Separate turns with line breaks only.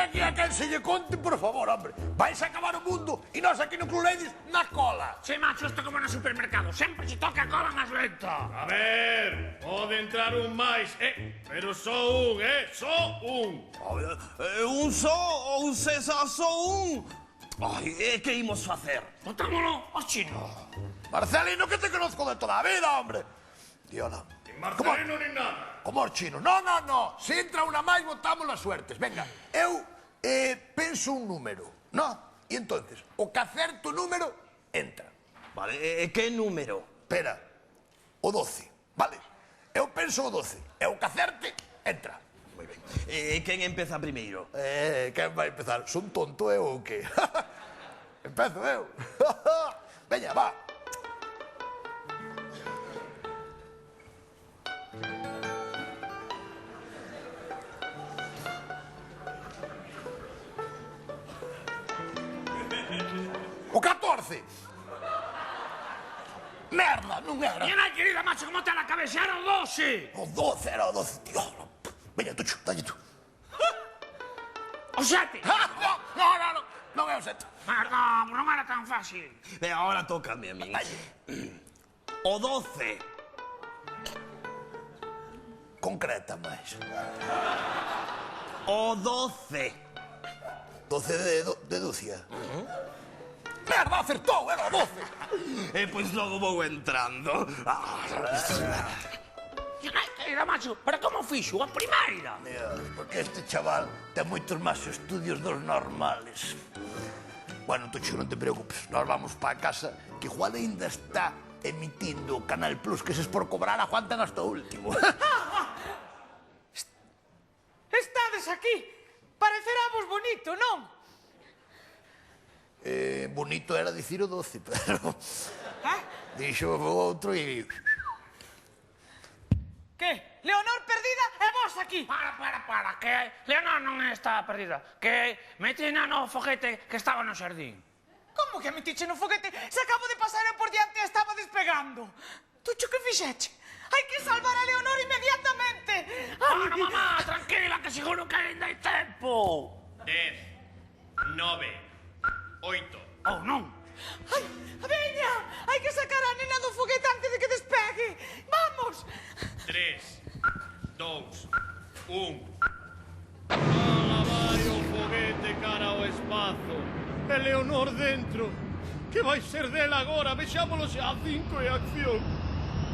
aquí a quen se lle conte, por favor, hombre. Vais a acabar o mundo e nós aquí no Club Ladies na cola.
Sí, macho, isto como no supermercado. Sempre se toca a cola máis lenta.
A ver, pode entrar un máis, pero só un, só un.
Un só ou se só un? Ai, que imos facer?
Botámolo ao chino.
Marcelino, que te conozco de toda a vida, hombre. Diola.
Marcelino nin nada.
Como os chinos. No. Se entra unha máis, botamos as suertes. Venga, eu penso un número, no? E entonces, o que acerto o número, entra.
Vale, que número?
Espera, o 12, vale? Eu penso o 12, e o que acerte, entra.
Moi ben. Quen empeza primeiro?
Quen vai empezar? Son tonto eu ou que? Empezo eu. Veña, va. O 14. Merda, non era.
Mira, querida, macho, como te la cabeza, era o 12.
O 12 era o 12, tío. Veña, Tucho, dalle tú.
O 7.
Non é o 7.
Perdón, non era tan fácil.
Agora tócame a min. O 12.
Concreta máis.
O 12.
12 de Dúcia. Merda, acertou, era o 12.
Pois logo vou entrando.
Querida, macho, pero como fixo? A primeira.
Porque este chaval ten moitos máis estudios dos normales. Bueno, Tucho, non te preocupes. Nós vamos para casa, que igual ainda está emitindo o Canal Plus, que se es por cobrar aguantan hasta o último.
Estades aquí. Pareceramos bonito, non?
Bonito era dicir o 12, pero... Dixo o outro e...
Que? Leonor perdida e vos aquí.
Para, que Leonor non está perdida. Que metina no foguete que estaba no xardín.
Como que me tiche no foguete? Se acabo de pasar eu por diante e estaba despegando. Tucho, que fixeche? Hai que salvar a Leonor inmediatamente.
Bueno, mamá, tranquila, que seguro que ainda hai tempo.
10, 9, 8.
Oh, non.
Ai, veña, hai que sacar a nena do foguete antes de que despegue. Vamos.
3, 2, 1. Ala vai o foguete cara ao espazo. E Leonor dentro. Que vai ser dela agora? Vexámolo xa a 5 e acción.